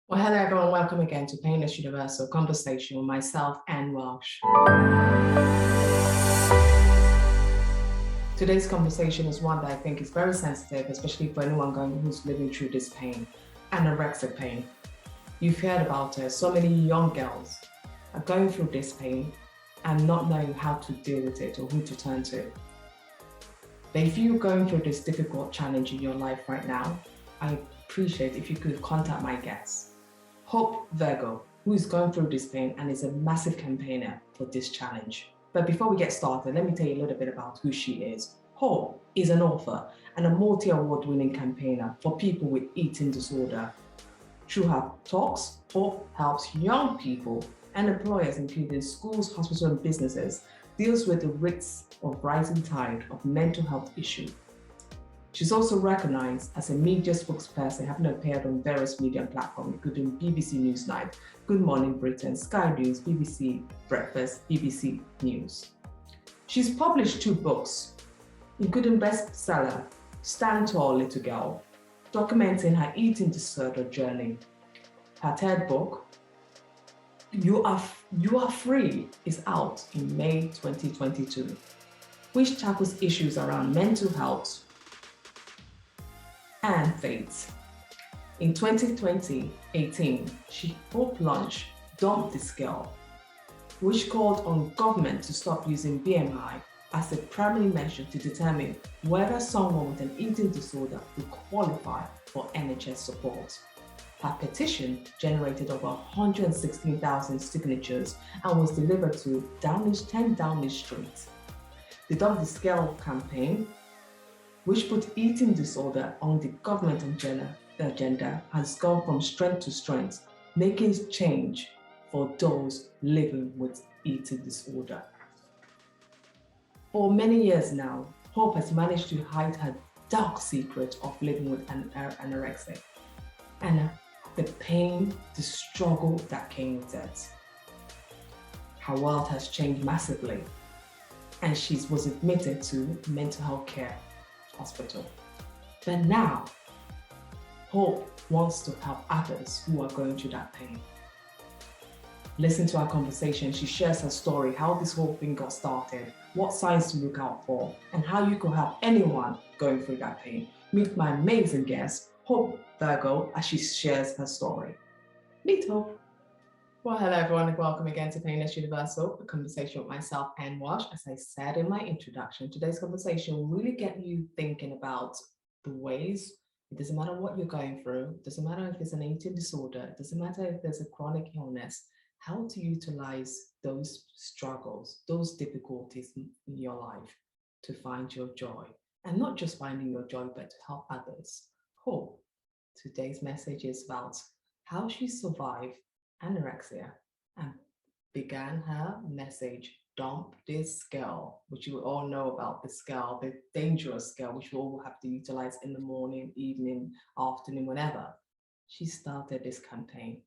Well, hello everyone, welcome again to Painless Universal Conversation with myself and Welsh. Today's conversation is one that I think is very sensitive, especially for anyone who's living through this pain, anorexic pain. You've heard about it, so many young girls are going through this pain and not knowing how to deal with it or who to turn to. But if you're going through this difficult challenge in your life right now, I appreciate if you could contact my guests. Hope Virgo, who is going through this pain and is a massive campaigner for this challenge. But before we get started, let me tell you a little bit about who she is. Hope is an author and a multi-award-winning campaigner for people with eating disorder. Through her talks, Hope helps young people and employers, including schools, hospitals, and businesses, deals with the risks of rising tide of mental health issues. She's also recognized as a media spokesperson, having appeared on various media platforms, including BBC Newsnight, Good Morning Britain, Sky News, BBC Breakfast, BBC News. She's published 2 books, including bestseller, Stand Tall, Little Girl, documenting her eating disorder journey. Her 3rd book, You Are Free, is out in May 2022, which tackles issues around mental health and faith. In 2018, Hope launched Dump This Girl, which called on government to stop using BMI as a primary measure to determine whether someone with an eating disorder will qualify for NHS support. Her petition generated over 116,000 signatures and was delivered to 10 Downing Street. The Dump This Girl campaign, which put eating disorder on the government agenda, has gone from strength to strength, making change for those living with eating disorder. For many years now, Hope has managed to hide her dark secret of living with anorexia and the pain, the struggle that came with it. Her world has changed massively, and she was admitted to mental health care hospital. But now, Hope wants to help others who are going through that pain. Listen to our conversation. She shares her story, how this whole thing got started, what signs to look out for, and how you can help anyone going through that pain. Meet my amazing guest, Hope Virgo, as she shares her story. Meet Hope. Well, hello everyone, and welcome again to Painless Universal, a conversation with myself and Welsh. As I said in my introduction, today's conversation will really get you thinking about the ways, it doesn't matter what you're going through, it doesn't matter if it's an eating disorder, it doesn't matter if there's a chronic illness, how to utilize those struggles, those difficulties in your life to find your joy. And not just finding your joy, but to help others. Hope, today's message is about how she survived anorexia and began her message, Dump This Girl, which you all know about this girl, the dangerous girl, which we all have to utilize in the morning, evening, afternoon, whenever. She started this campaign.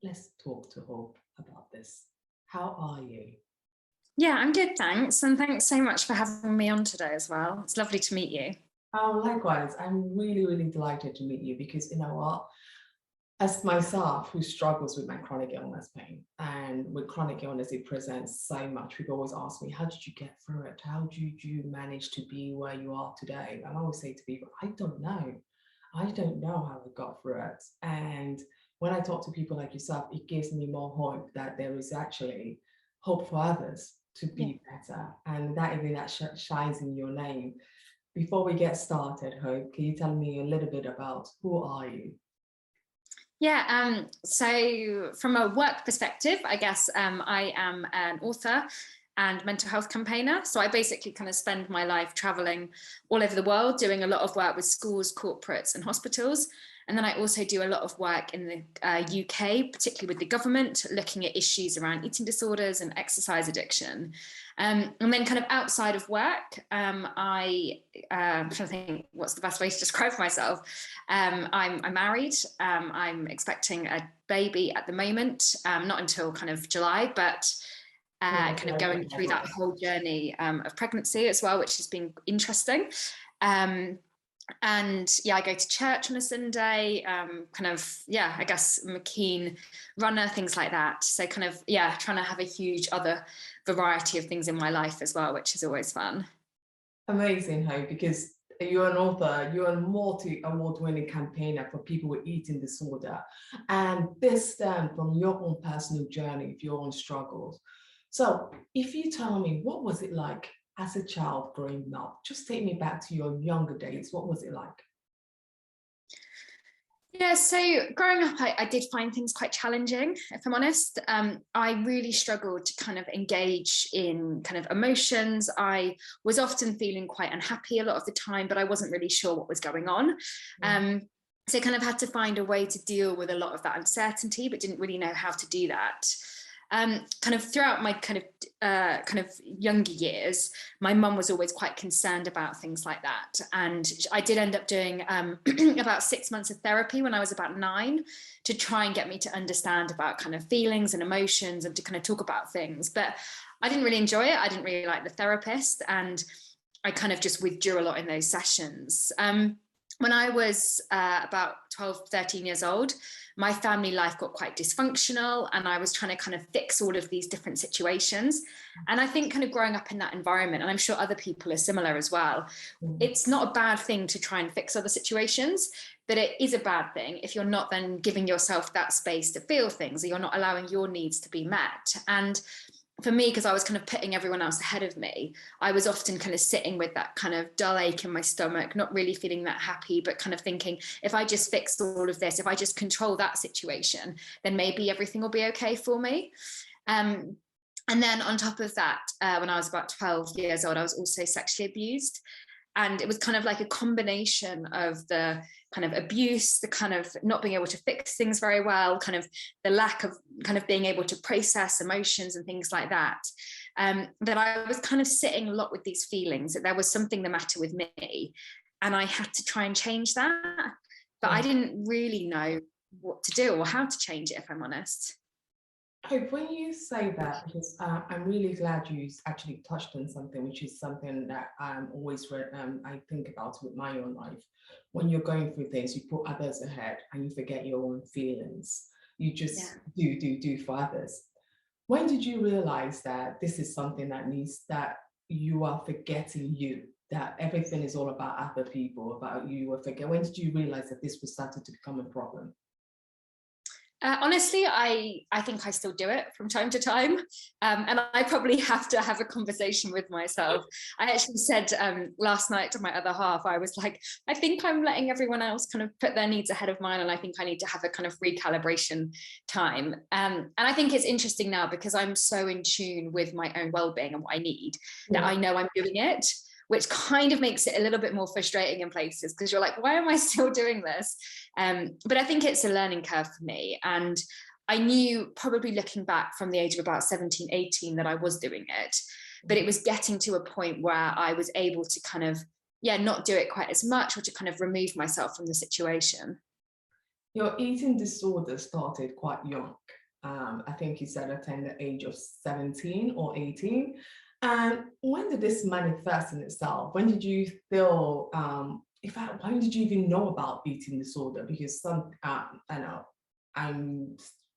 Let's talk to Hope about this. How are you? Yeah, I'm good, thanks. And thanks so much for having me on today as well. It's lovely to meet you. Oh, likewise. I'm really, really delighted to meet you because you know what? As myself, who struggles with my chronic illness pain, and with chronic illness, it presents so much. People always ask me, how did you get through it? How did you manage to be where you are today? And I always say to people, I don't know. I don't know how I got through it. And when I talk to people like yourself, it gives me more hope that there is actually hope for others to be better. And that even that shines in your name. Before we get started, Hope, can you tell me a little bit about who are you? Yeah, so from a work perspective, I guess I am an author and mental health campaigner. So I basically kind of spend my life traveling all over the world, doing a lot of work with schools, corporates and hospitals. And then I also do a lot of work in the UK, particularly with the government, looking at issues around eating disorders and exercise addiction. And then kind of outside of work, I'm trying to think what's the best way to describe myself. I'm married. I'm expecting a baby at the moment, not until kind of July, but kind of going through that whole journey of pregnancy as well, which has been interesting. And yeah, I go to church on a Sunday, I guess I'm a keen runner, things like that. So kind of, yeah, trying to have a huge other variety of things in my life as well, which is always fun. Amazing, Hope, because you're an author, you're a multi-award winning campaigner for people with eating disorder. And this stems from your own personal journey, your own struggles. So if you tell me, what was it like as a child growing up? Just take me back to your younger days. What was it like? Yeah, so growing up, I did find things quite challenging, if I'm honest. I really struggled to kind of engage in kind of emotions. I was often feeling quite unhappy a lot of the time, but I wasn't really sure what was going on. So I kind of had to find a way to deal with a lot of that uncertainty, but didn't really know how to do that. Kind of throughout my kind of younger years, my mum was always quite concerned about things like that. And I did end up doing about 6 months of therapy when I was about 9 to try and get me to understand about kind of feelings and emotions and to kind of talk about things. But I didn't really enjoy it. I didn't really like the therapist, and I kind of just withdrew a lot in those sessions. When I was about 12, 13 years old, my family life got quite dysfunctional, and I was trying to kind of fix all of these different situations. And I think kind of growing up in that environment, and I'm sure other people are similar as well, it's not a bad thing to try and fix other situations, but it is a bad thing if you're not then giving yourself that space to feel things, or you're not allowing your needs to be met. And for me, because I was kind of putting everyone else ahead of me, I was often kind of sitting with that kind of dull ache in my stomach, not really feeling that happy, but kind of thinking, if I just fix all of this, if I just control that situation, then maybe everything will be okay for me. And then on top of that, when I was about 12 years old, I was also sexually abused. And it was kind of like a combination of the kind of abuse, the kind of not being able to fix things very well, kind of the lack of kind of being able to process emotions and things like that. That I was kind of sitting a lot with these feelings that there was something the matter with me, and I had to try and change that. But I didn't really know what to do or how to change it, if I'm honest. Hope, when you say that, because I'm really glad you actually touched on something, which is something that I'm always I think about with my own life. When you're going through things, you put others ahead and you forget your own feelings. You just do for others. When did you realize that this is something that you are forgetting you, that everything is all about other people, about you? When did you realize that this was starting to become a problem? Honestly, I think I still do it from time to time. And I probably have to have a conversation with myself. I actually said last night to my other half, I was like, I think I'm letting everyone else kind of put their needs ahead of mine. And I think I need to have a kind of recalibration time. And I think it's interesting now because I'm so in tune with my own well-being and what I need that I know I'm doing it, which kind of makes it a little bit more frustrating in places because you're like, why am I still doing this? But I think it's a learning curve for me. And I knew probably looking back from the age of about 17, 18 that I was doing it, but it was getting to a point where I was able to kind of, not do it quite as much or to kind of remove myself from the situation. Your eating disorder started quite young. I think you said at the age of 17 or 18. And when did this manifest in itself? When did you feel, when did you even know about eating disorder? Because I know I'm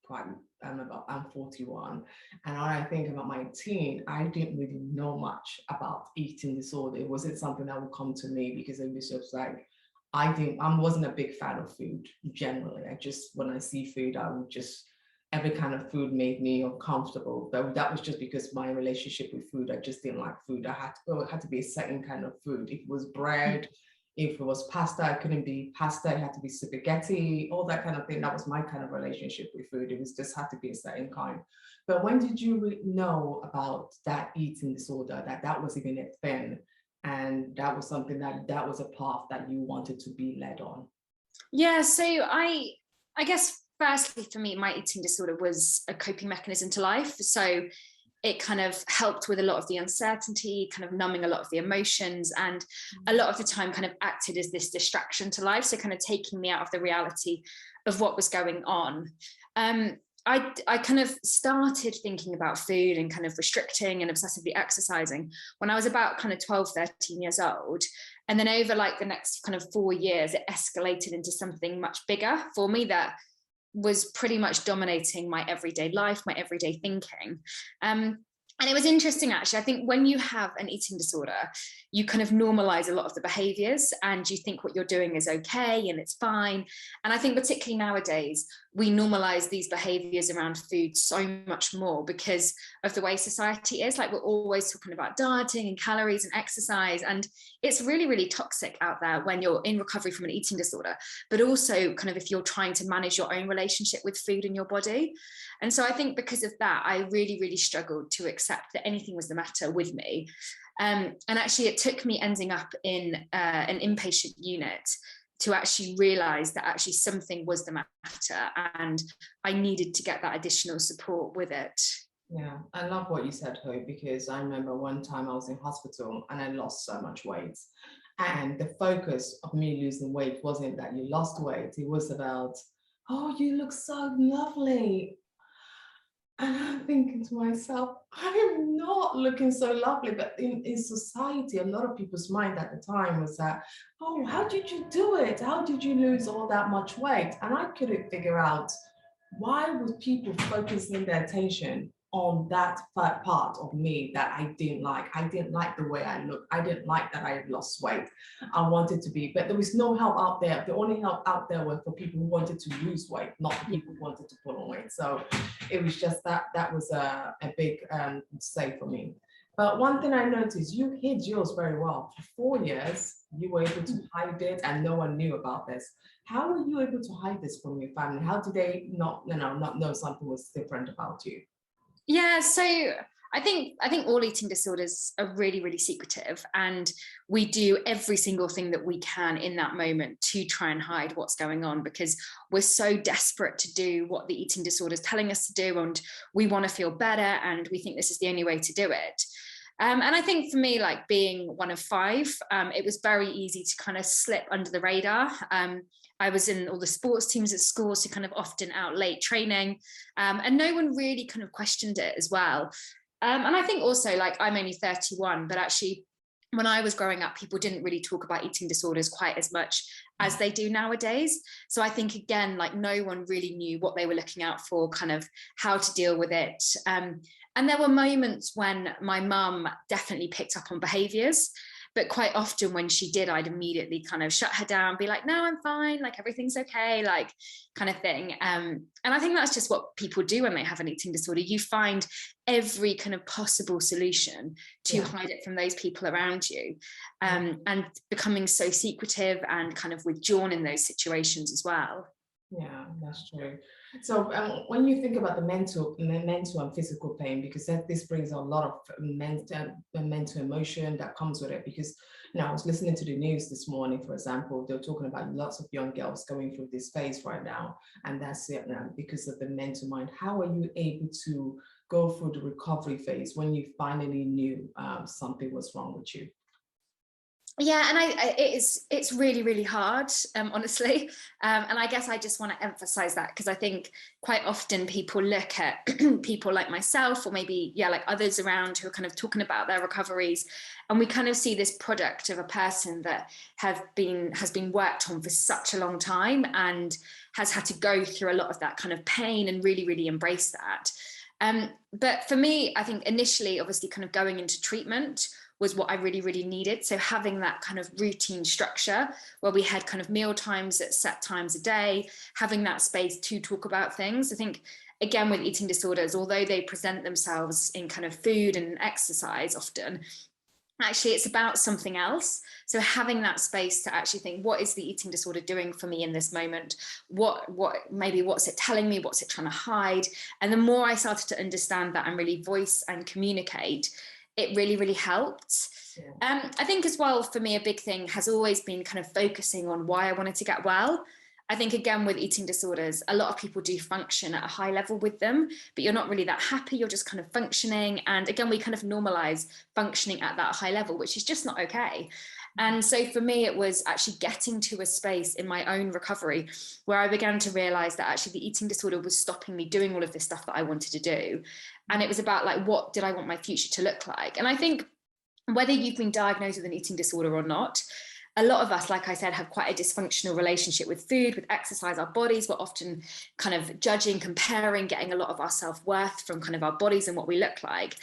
I'm 41, and when I think about my teen, I didn't really know much about eating disorder. It wasn't something that would come to me because it was just like, I wasn't a big fan of food generally. When I see food, every kind of food made me uncomfortable. But that was just because my relationship with food, I just didn't like food. It had to be a certain kind of food. If it was bread, if it was pasta, it couldn't be pasta. It had to be spaghetti, all that kind of thing. That was my kind of relationship with food. It was just had to be a certain kind. But when did you know about that eating disorder, that was even a thing? And that was something that was a path that you wanted to be led on? Yeah, so I guess firstly for me, my eating disorder was a coping mechanism to life. So it kind of helped with a lot of the uncertainty, kind of numbing a lot of the emotions, and a lot of the time kind of acted as this distraction to life. So kind of taking me out of the reality of what was going on. I kind of started thinking about food and kind of restricting and obsessively exercising when I was about kind of 12, 13 years old. And then over like the next kind of 4 years, it escalated into something much bigger for me that was pretty much dominating my everyday life, my everyday thinking. And it was interesting, actually. I think when you have an eating disorder, you kind of normalize a lot of the behaviors and you think what you're doing is okay and it's fine. And I think particularly nowadays, we normalize these behaviors around food so much more because of the way society is. Like, we're always talking about dieting and calories and exercise. And it's really, really toxic out there when you're in recovery from an eating disorder, but also kind of if you're trying to manage your own relationship with food in your body. And so I think because of that, I really, really struggled to accept that anything was the matter with me. And actually, it took me ending up in an inpatient unit to actually realize that actually something was the matter and I needed to get that additional support with it. Yeah, I love what you said, Hope, because I remember one time I was in hospital and I lost so much weight. And the focus of me losing weight wasn't that you lost weight, it was about, oh, you look so lovely. And I'm thinking to myself, I am not looking so lovely. But in society, a lot of people's mind at the time was that, oh, how did you do it? How did you lose all that much weight? And I couldn't figure out why was people focusing their attention on that part of me that I didn't like. I didn't like the way I looked. I didn't like that I had lost weight. I wanted to be, but there was no help out there. The only help out there was for people who wanted to lose weight, not the people who wanted to put on weight. So it was just that was a big say for me. But one thing I noticed, you hid yours very well. For 4 years, you were able to hide it and no one knew about this. How were you able to hide this from your family? How did they not know something was different about you? Yeah, so I think all eating disorders are really, really secretive, and we do every single thing that we can in that moment to try and hide what's going on because we're so desperate to do what the eating disorder is telling us to do, and we want to feel better, and we think this is the only way to do it. And I think for me, like being one of five, it was very easy to kind of slip under the radar. I was in all the sports teams at school, so kind of often out late training, and no one really kind of questioned it as well. And I think also, like, I'm only 31, but actually when I was growing up, people didn't really talk about eating disorders quite as much as they do nowadays. So I think, again, like, no one really knew what they were looking out for, kind of how to deal with it. And there were moments when my mum definitely picked up on behaviors, but quite often when she did, I'd immediately kind of shut her down, be like, no, I'm fine, like everything's okay, like kind of thing. And I think that's just what people do when they have an eating disorder. You find every kind of possible solution to hide it from those people around you, and becoming so secretive and kind of withdrawn in those situations as well. Yeah, that's true. So when you think about the mental and physical pain, because this brings a lot of mental emotion that comes with it. Because I was listening to the news this morning, for example, they're talking about lots of young girls going through this phase right now, and that's it now because of the mental mind. How are you able to go through the recovery phase when you finally knew something was wrong with you? Yeah, and it's really, really hard, honestly. And I guess I just want to emphasize that because I think quite often people look at people like myself or maybe, like others around who are kind of talking about their recoveries. And we kind of see this product of a person that has been worked on for such a long time and has had to go through a lot of that kind of pain and really, really embrace that. But for me, I think initially, obviously, kind of going into treatment was what I really, really needed. So having that kind of routine structure where we had kind of meal times at set times a day, having that space to talk about things. I think, again, with eating disorders, although they present themselves in kind of food and exercise often, actually it's about something else. So having that space to actually think, what is the eating disorder doing for me in this moment? What's it telling me? What's it trying to hide? And the more I started to understand that and really voice and communicate, it really, really helped. I think as well, for me, a big thing has always been kind of focusing on why I wanted to get well. I think, again, with eating disorders, a lot of people do function at a high level with them, but you're not really that happy. You're just kind of functioning. And again, we kind of normalize functioning at that high level, which is just not okay. And so for me, it was actually getting to a space in my own recovery where I began to realize that actually the eating disorder was stopping me doing all of this stuff that I wanted to do. And it was about, like, what did I want my future to look like? And I think whether you've been diagnosed with an eating disorder or not, a lot of us, like I said, have quite a dysfunctional relationship with food, with exercise, our bodies. We're often kind of judging, comparing, getting a lot of our self-worth from kind of our bodies and what we look like.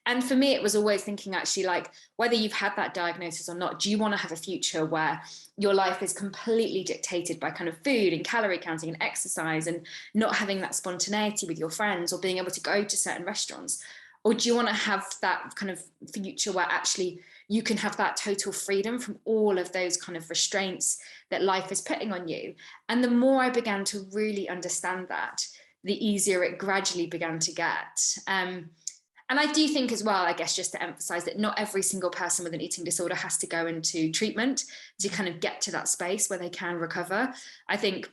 And for me, it was always thinking, actually, like, whether you've had that diagnosis or not, do you want to have a future where your life is completely dictated by kind of food and calorie counting and exercise, and not having that spontaneity with your friends or being able to go to certain restaurants? Or do you want to have that kind of future where actually you can have that total freedom from all of those kind of restraints that life is putting on you? And the more I began to really understand that, the easier it gradually began to get. And I do think as well, I guess, just to emphasize that not every single person with an eating disorder has to go into treatment to kind of get to that space where they can recover. I think,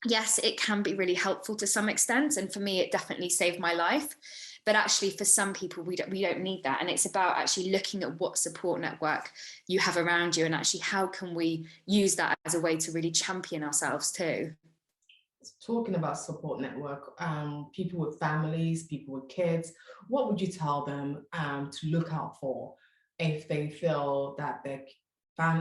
yes, it can be really helpful to some extent. And for me, it definitely saved my life. But actually, for some people, we don't need that. And it's about actually looking at what support network you have around you, and actually how can we use that as a way to really champion ourselves too. Talking about support network, people with families, people with kids, what would you tell them to look out for if they feel that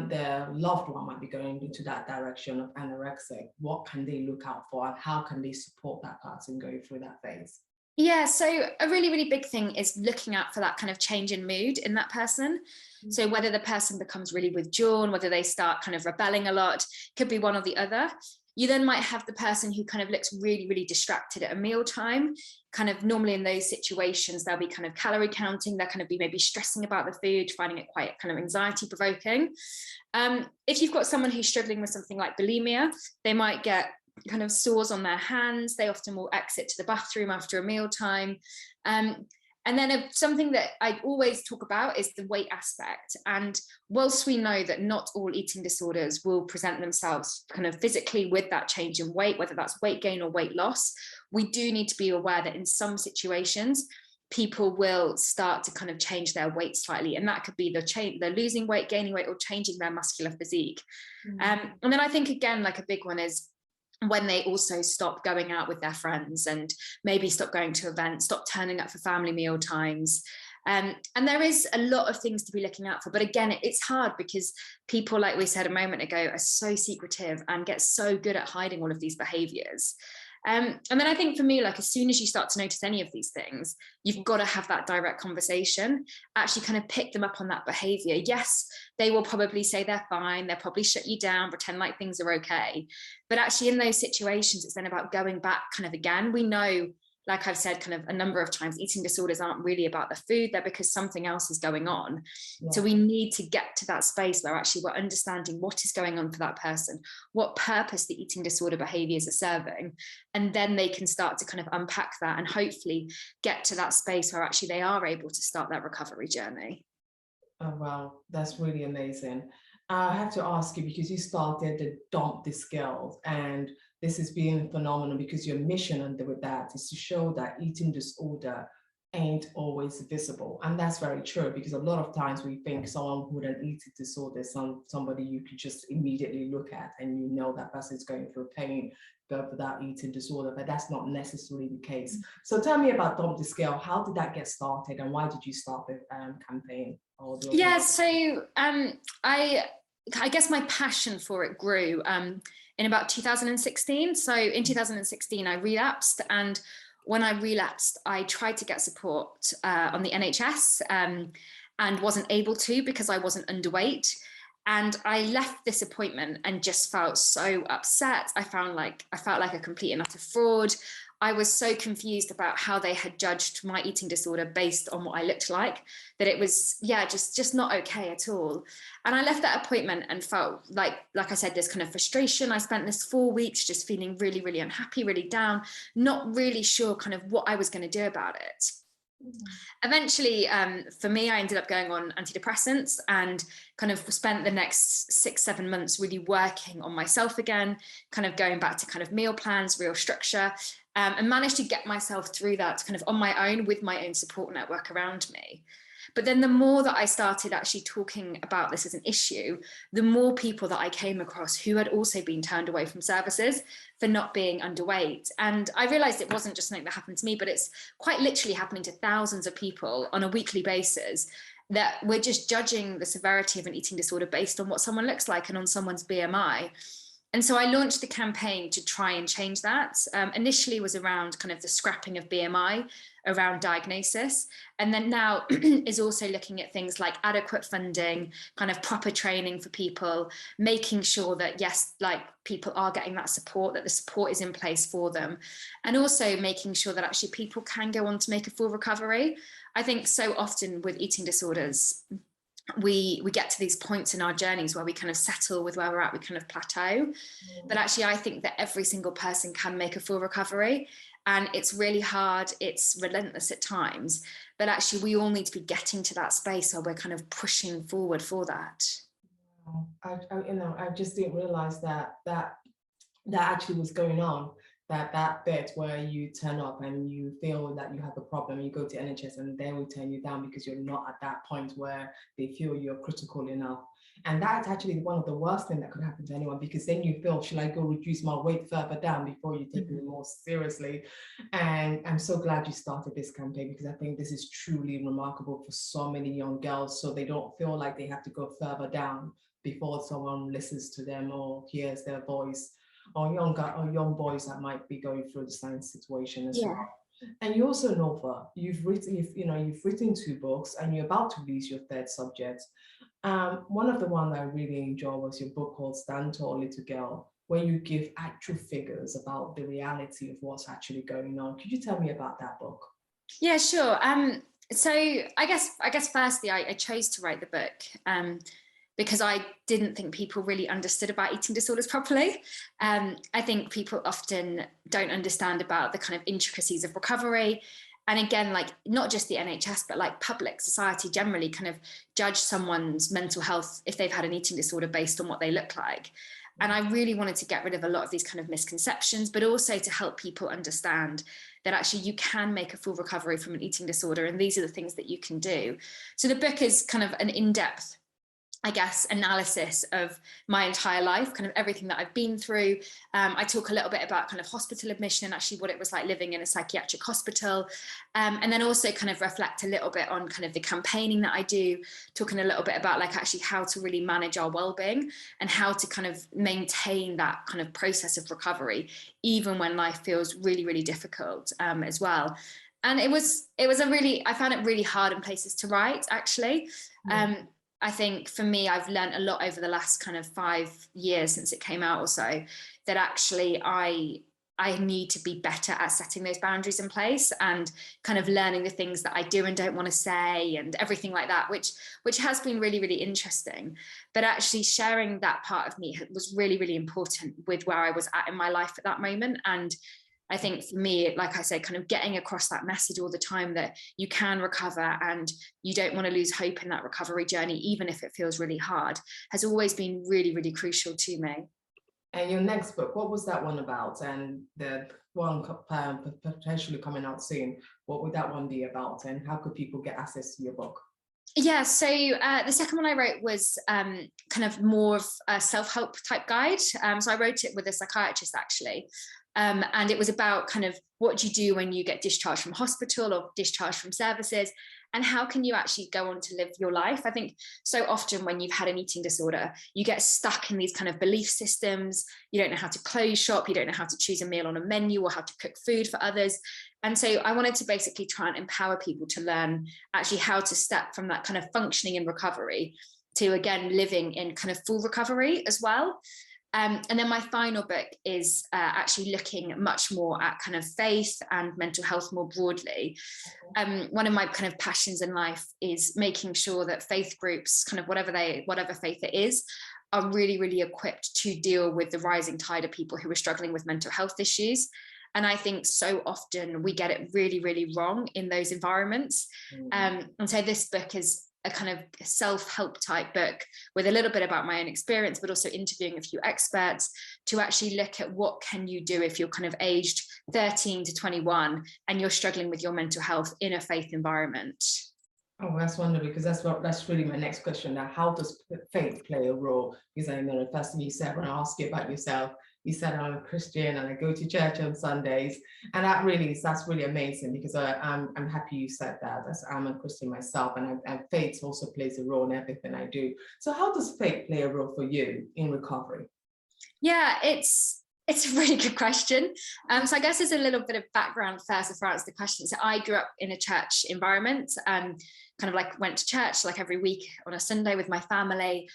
their loved one might be going into that direction of anorexic? What can they look out for, and how can they support that person going through that phase? Yeah, so a really, really big thing is looking out for that kind of change in mood in that person. So whether the person becomes really withdrawn, whether they start kind of rebelling a lot, could be one or the other. You then might have the person who kind of looks really, really distracted at a mealtime. Kind of normally in those situations, they'll be kind of calorie counting. They'll kind of be maybe stressing about the food, finding it quite kind of anxiety provoking. If you've got someone who's struggling with something like bulimia, they might get kind of sores on their hands. They often will exit to the bathroom after a mealtime. And then something that I always talk about is the weight aspect. And whilst we know that not all eating disorders will present themselves kind of physically with that change in weight, whether that's weight gain or weight loss, we do need to be aware that in some situations, people will start to kind of change their weight slightly. And that could be they're losing weight, gaining weight, or changing their muscular physique. And then I think, again, like a big one is when they also stop going out with their friends and maybe stop going to events, stop turning up for family meal times. And there is a lot of things to be looking out for. But again, it's hard because people, like we said a moment ago, are so secretive and get so good at hiding all of these behaviors. And then I think for me, like, as soon as you start to notice any of these things, you've got to have that direct conversation, actually kind of pick them up on that behavior. Yes, they will probably say they're fine. They'll probably shut you down, pretend like things are okay. But actually in those situations, it's then about going back kind of again. We know, like I've said kind of a number of times, eating disorders aren't really about the food, they're because something else is going on. Yeah. So we need to get to that space where actually we're understanding what is going on for that person, what purpose the eating disorder behaviors are serving, and then they can start to kind of unpack that and hopefully get to that space where actually they are able to start that recovery journey. Oh, wow, that's really amazing. I have to ask you, because you started the Dump the Scales, and this has been phenomenal because your mission with that is to show that eating disorder ain't always visible. And that's very true, because a lot of times we think someone with an eating disorder is somebody you could just immediately look at and you know that person is going through pain without eating disorder, but that's not necessarily the case. So tell me about Dump the Scale. How did that get started, and why did you start the campaign? Yeah, so I guess my passion for it grew in about 2016. So in 2016, I relapsed, and when I relapsed, I tried to get support on the NHS and wasn't able to because I wasn't underweight. And I left this appointment and just felt so upset. I felt like a complete and utter fraud. I was so confused about how they had judged my eating disorder based on what I looked like, that it was, just not okay at all. And I left that appointment and felt like I said, this kind of frustration. I spent this 4 weeks just feeling really, really unhappy, really down, not really sure kind of what I was going to do about it. Eventually, for me, I ended up going on antidepressants and kind of spent the next 6-7 months really working on myself again, kind of going back to kind of meal plans, real structure, and managed to get myself through that kind of on my own with my own support network around me. But then the more that I started actually talking about this as an issue, the more people that I came across who had also been turned away from services for not being underweight. And I realized it wasn't just something that happened to me, but it's quite literally happening to thousands of people on a weekly basis. that we're just judging the severity of an eating disorder based on what someone looks like and on someone's BMI. And so I launched the campaign to try and change that. Initially was around kind of the scrapping of BMI, around diagnosis, and then now is also looking at things like adequate funding, kind of proper training for people, making sure that, yes, like people are getting that support, that the support is in place for them, and also making sure that actually people can go on to make a full recovery. I think so often with eating disorders, we get to these points in our journeys where we kind of settle with where we're at, we kind of plateau. But actually, I think that every single person can make a full recovery. And it's really hard, it's relentless at times, but actually we all need to be getting to that space where we're kind of pushing forward for that. I just didn't realize that actually was going on. That bit where you turn up and you feel that you have a problem, you go to NHS and they will turn you down because you're not at that point where they feel you're critical enough. And that's actually one of the worst things that could happen to anyone, because then you feel, should I go reduce my weight further down before you take me more seriously? And I'm so glad you started this campaign, because I think this is truly remarkable for so many young girls, so they don't feel like they have to go further down before someone listens to them or hears their voice, or young boys that might be going through the same situation as well. And you also know, you've written 2 books and you're about to release your 3rd subject. One of the ones I really enjoyed was your book called Stanton, Little Girl, where you give actual figures about the reality of what's actually going on. Could you tell me about that book? Yeah, sure. So I guess firstly, I chose to write the book because I didn't think people really understood about eating disorders properly. I think people often don't understand about the kind of intricacies of recovery. And again, like not just the NHS, but like public society generally kind of judge someone's mental health if they've had an eating disorder based on what they look like. And I really wanted to get rid of a lot of these kind of misconceptions, but also to help people understand that actually you can make a full recovery from an eating disorder. And these are the things that you can do. So the book is kind of an in-depth, I guess, analysis of my entire life, kind of everything that I've been through. I talk a little bit about kind of hospital admission and actually what it was like living in a psychiatric hospital. And then also kind of reflect a little bit on kind of the campaigning that I do, talking a little bit about like actually how to really manage our well-being and how to kind of maintain that kind of process of recovery, even when life feels really, really difficult as well. And I found it really hard in places to write, actually. I think for me, I've learned a lot over the last kind of 5 years since it came out or so, that actually I need to be better at setting those boundaries in place and kind of learning the things that I do and don't want to say and everything like that, which has been really, really interesting. But actually sharing that part of me was really, really important with where I was at in my life at that moment. And I think for me, like I said, kind of getting across that message all the time that you can recover and you don't want to lose hope in that recovery journey, even if it feels really hard, has always been really, really crucial to me. And your next book, what was that one about? And the one potentially coming out soon, what would that one be about? And how could people get access to your book? Yeah, so the second one I wrote was kind of more of a self-help type guide. So I wrote it with a psychiatrist, actually. And it was about kind of what do you do when you get discharged from hospital or discharged from services, and how can you actually go on to live your life? I think so often when you've had an eating disorder, you get stuck in these kind of belief systems. You don't know how to close shop. You don't know how to choose a meal on a menu or how to cook food for others. And so I wanted to basically try and empower people to learn actually how to step from that kind of functioning in recovery to, again, living in kind of full recovery as well. And then my final book is actually looking much more at kind of faith and mental health more broadly. One of my kind of passions in life is making sure that faith groups, kind of whatever faith it is, are really, really equipped to deal with the rising tide of people who are struggling with mental health issues. And I think so often we get it really, really wrong in those environments. And so this book is a kind of self-help type book with a little bit about my own experience, but also interviewing a few experts to actually look at what can you do if you're kind of aged 13 to 21 and you're struggling with your mental health in a faith environment. Oh, that's wonderful, because that's really my next question. Now, how does faith play a role? Because I know the first thing you said when I asked you about yourself, You said I'm a Christian and I go to church on Sundays, and that's really amazing, because I'm happy you said that. I'm a Christian myself, and faith also plays a role in everything I do. So how does faith play a role for you in recovery? Yeah, it's a really good question. So I guess there's a little bit of background first before I answer the question. So I grew up in a church environment, kind of like went to church like every week on a Sunday with my family.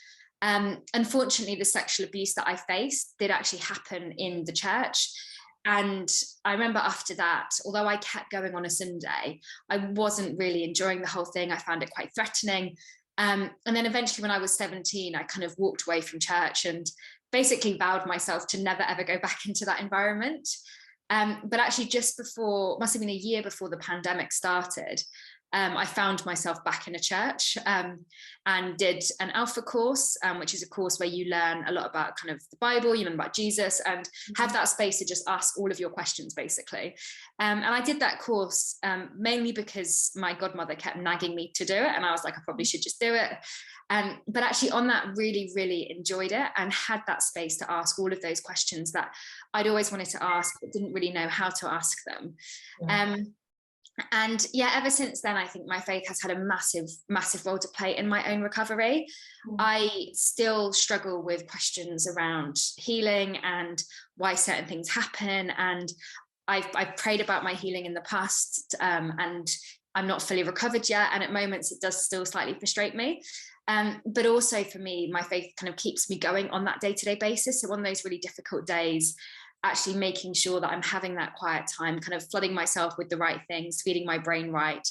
Unfortunately, the sexual abuse that I faced did actually happen in the church. And I remember after that, although I kept going on a Sunday, I wasn't really enjoying the whole thing. I found it quite threatening. And then eventually when I was 17, I kind of walked away from church and basically vowed myself to never, ever go back into that environment. But actually just before, must have been a year before the pandemic started, I found myself back in a church and did an Alpha course, which is a course where you learn a lot about kind of the Bible, you learn about Jesus, and have that space to just ask all of your questions, basically. And I did that course mainly because my godmother kept nagging me to do it, and I was like, I probably should just do it. But actually on that, really, really enjoyed it and had that space to ask all of those questions that I'd always wanted to ask, but didn't really know how to ask them. Yeah. And yeah, ever since then, I think my faith has had a massive, massive role to play in my own recovery. I still struggle with questions around healing and why certain things happen. And I've prayed about my healing in the past, and I'm not fully recovered yet. And at moments it does still slightly frustrate me. But also for me, my faith kind of keeps me going on that day-to-day basis. So on those really difficult days, actually making sure that I'm having that quiet time, kind of flooding myself with the right things, feeding my brain right.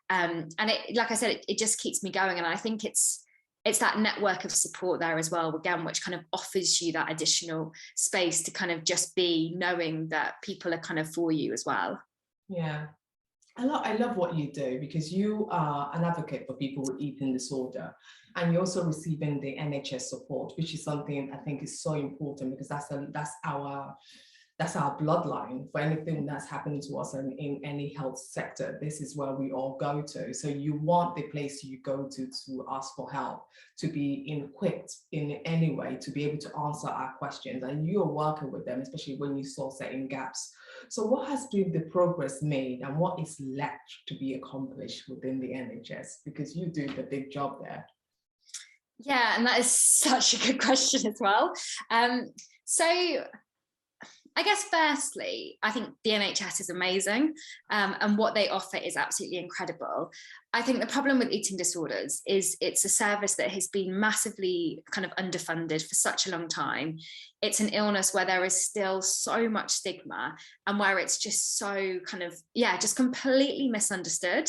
And it, like I said, it just keeps me going. And I think it's that network of support there as well, again, which kind of offers you that additional space to kind of just be knowing that people are kind of for you as well. Yeah. I love what you do, because you are an advocate for people with eating disorder, and you're also receiving the NHS support, which is something I think is so important, because that's our bloodline for anything that's happening to us in any health sector. This is where we all go to. So you want the place you go to ask for help, to be equipped in any way to be able to answer our questions, and you're working with them, especially when you saw certain gaps. So what has been the progress made, and what is left to be accomplished within the NHS? Because you do the big job there. Yeah, and that is such a good question as well. So I guess firstly, I think the NHS is amazing, and what they offer is absolutely incredible. I think the problem with eating disorders is it's a service that has been massively kind of underfunded for such a long time. It's an illness where there is still so much stigma, and where it's just so kind of, yeah, just completely misunderstood.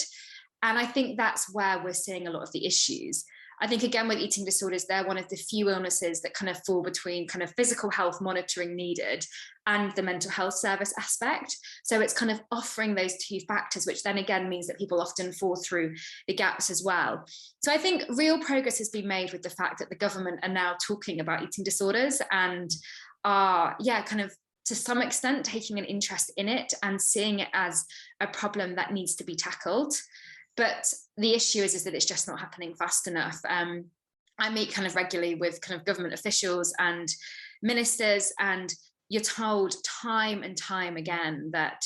And I think that's where we're seeing a lot of the issues. I think, again, with eating disorders, they're one of the few illnesses that kind of fall between kind of physical health monitoring needed and the mental health service aspect. So it's kind of offering those two factors, which then again means that people often fall through the gaps as well. So I think real progress has been made with the fact that the government are now talking about eating disorders and are, yeah, kind of to some extent taking an interest in it and seeing it as a problem that needs to be tackled. But the issue is that it's just not happening fast enough. I meet kind of regularly with kind of government officials and ministers, and you're told time and time again that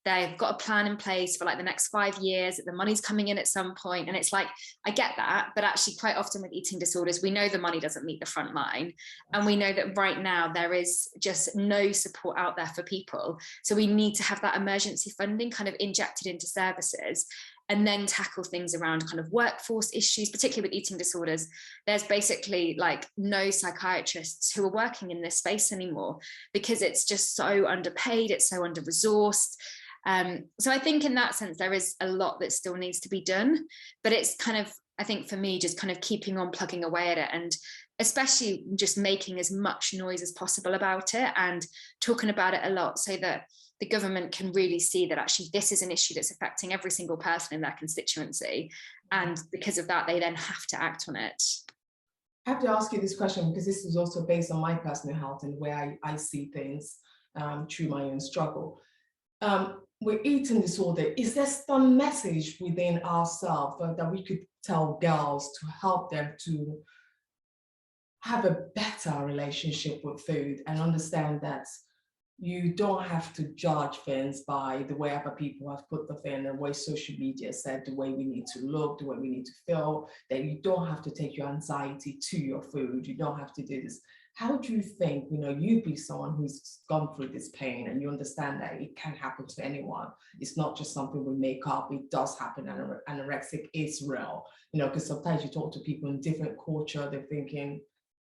they've got a plan in place for like the next 5 years, that the money's coming in at some point. And it's like, I get that, but actually quite often with eating disorders, we know the money doesn't meet the front line. And we know that right now there is just no support out there for people. So we need to have that emergency funding kind of injected into services, and then tackle things around kind of workforce issues, particularly with eating disorders. There's basically like no psychiatrists who are working in this space anymore, because it's just so underpaid, it's so under-resourced. So I think in that sense, there is a lot that still needs to be done, but it's kind of, I think for me, just kind of keeping on plugging away at it, and especially just making as much noise as possible about it and talking about it a lot, so that the government can really see that actually this is an issue that's affecting every single person in their constituency. And because of that, they then have to act on it. I have to ask you this question, because this is also based on my personal health and where I see things through my own struggle. With eating disorder, is there some message within ourselves that we could tell girls to help them to have a better relationship with food and understand that you don't have to judge things by the way other people have put the thing, the way social media said, the way we need to look, the way we need to feel, that you don't have to take your anxiety to your food. You don't have to do this. How do you think, you be someone who's gone through this pain and you understand that it can happen to anyone. It's not just something we make up. It does happen. Anorexic is real, because sometimes you talk to people in different culture, they're thinking,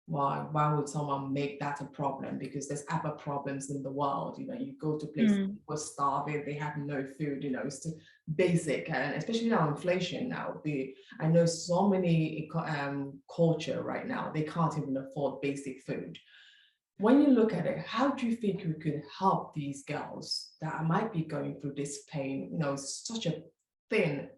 why would someone make that a problem? Because there's other problems in the world. You go to places, people are starving, they have no food, it's too basic. And especially now, inflation now, I know so many culture right now, they can't even afford basic food. When you look at it, how do you think we could help these girls that might be going through this pain, such a thing,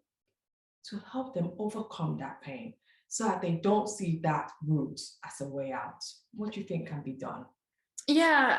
to help them overcome that pain so that they don't see that route as a way out? What do you think can be done? Yeah,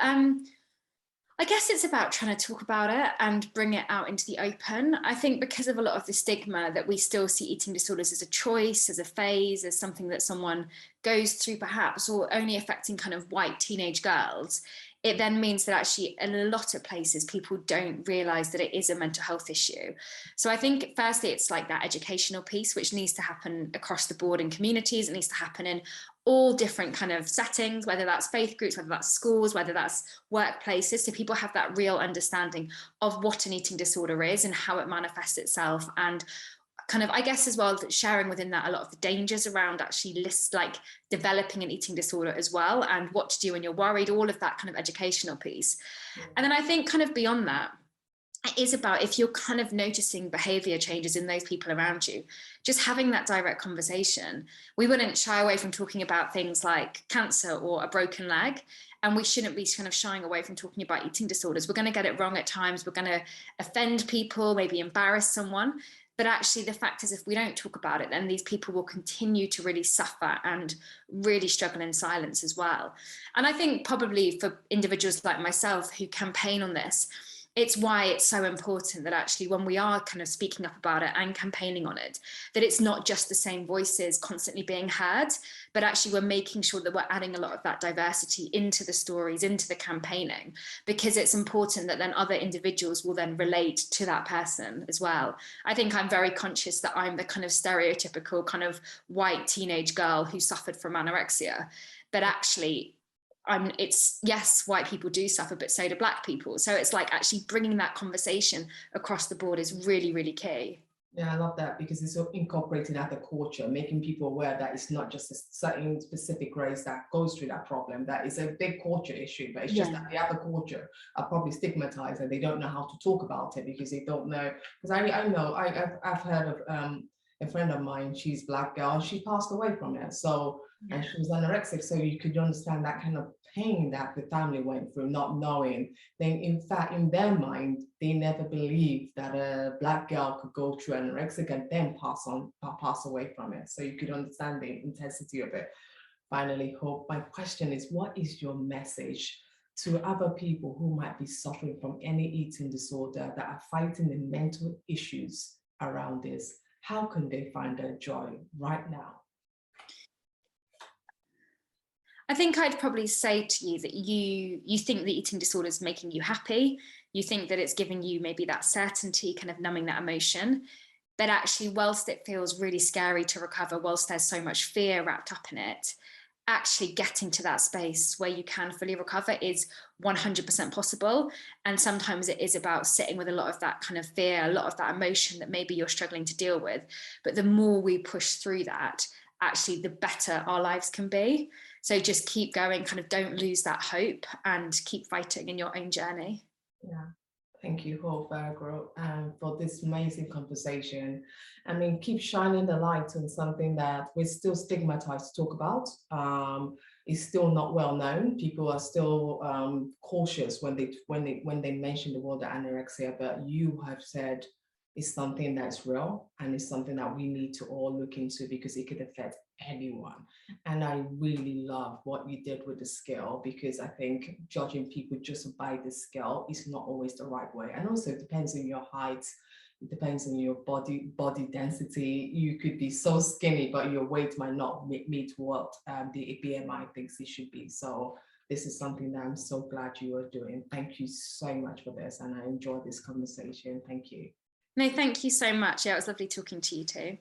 I guess it's about trying to talk about it and bring it out into the open. I think because of a lot of the stigma that we still see eating disorders as a choice, as a phase, as something that someone goes through perhaps, or only affecting kind of white teenage girls, it then means that actually in a lot of places people don't realize that it is a mental health issue. So I think firstly it's like that educational piece which needs to happen across the board in communities. It needs to happen in all different kind of settings, whether that's faith groups, whether that's schools, whether that's workplaces, so people have that real understanding of what an eating disorder is and how it manifests itself, and kind of, I guess as well, that sharing within that a lot of the dangers around actually developing an eating disorder as well, and what to do when you're worried, all of that kind of educational piece. And then I think kind of beyond that, it is about, if you're kind of noticing behavior changes in those people around you, just having that direct conversation. We wouldn't shy away from talking about things like cancer or a broken leg, and we shouldn't be kind of shying away from talking about eating disorders. We're going to get it wrong at times. We're going to offend people, maybe embarrass someone. But actually, the fact is, if we don't talk about it, then these people will continue to really suffer and really struggle in silence as well. And I think probably for individuals like myself who campaign on this, it's why it's so important that actually when we are kind of speaking up about it and campaigning on it, that it's not just the same voices constantly being heard, but actually we're making sure that we're adding a lot of that diversity into the stories, into the campaigning, because it's important that then other individuals will then relate to that person as well. I think I'm very conscious that I'm the kind of stereotypical kind of white teenage girl who suffered from anorexia, but actually it's, yes, white people do suffer, but so do Black people. So it's like actually bringing that conversation across the board is really, really key. Yeah, I love that, because it's so incorporated at the culture, making people aware that it's not just a certain specific race that goes through that problem, that is a big culture issue, but it's just that the other culture are probably stigmatized and they don't know how to talk about it because they don't know. Because I know, I've heard of a friend of mine, she's Black girl, and she passed away from it. So, and she was anorexic, so you could understand that kind of pain that the family went through, not knowing. Then in fact, in their mind, they never believed that a Black girl could go through anorexic and then pass away from it. So you could understand the intensity of it. Finally, Hope, my question is, what is your message to other people who might be suffering from any eating disorder, that are fighting the mental issues around this? How can they find their joy right now? I think I'd probably say to you that you think the eating disorder is making you happy. You think that it's giving you maybe that certainty, kind of numbing that emotion. But actually, whilst it feels really scary to recover, whilst there's so much fear wrapped up in it, actually getting to that space where you can fully recover is 100% possible. And sometimes it is about sitting with a lot of that kind of fear, a lot of that emotion that maybe you're struggling to deal with. But the more we push through that, actually the better our lives can be. So just keep going, kind of don't lose that hope and keep fighting in your own journey. Yeah. Thank you, Hope Virgo, for this amazing conversation. I mean, keep shining the light on something that we're still stigmatized to talk about. It's still not well known. People are still cautious when they mention the word anorexia, but you have said it's something that's real, and it's something that we need to all look into, because it could affect anyone. And I really love what you did with the scale, because I think judging people just by the scale is not always the right way. And also it depends on your height, It depends on your body density. You could be so skinny, but your weight might not meet what the BMI thinks it should be. So this is something that I'm so glad you are doing. Thank you so much for this, and I enjoyed this conversation. Thank you. No, thank you so much. Yeah, it was lovely talking to you too.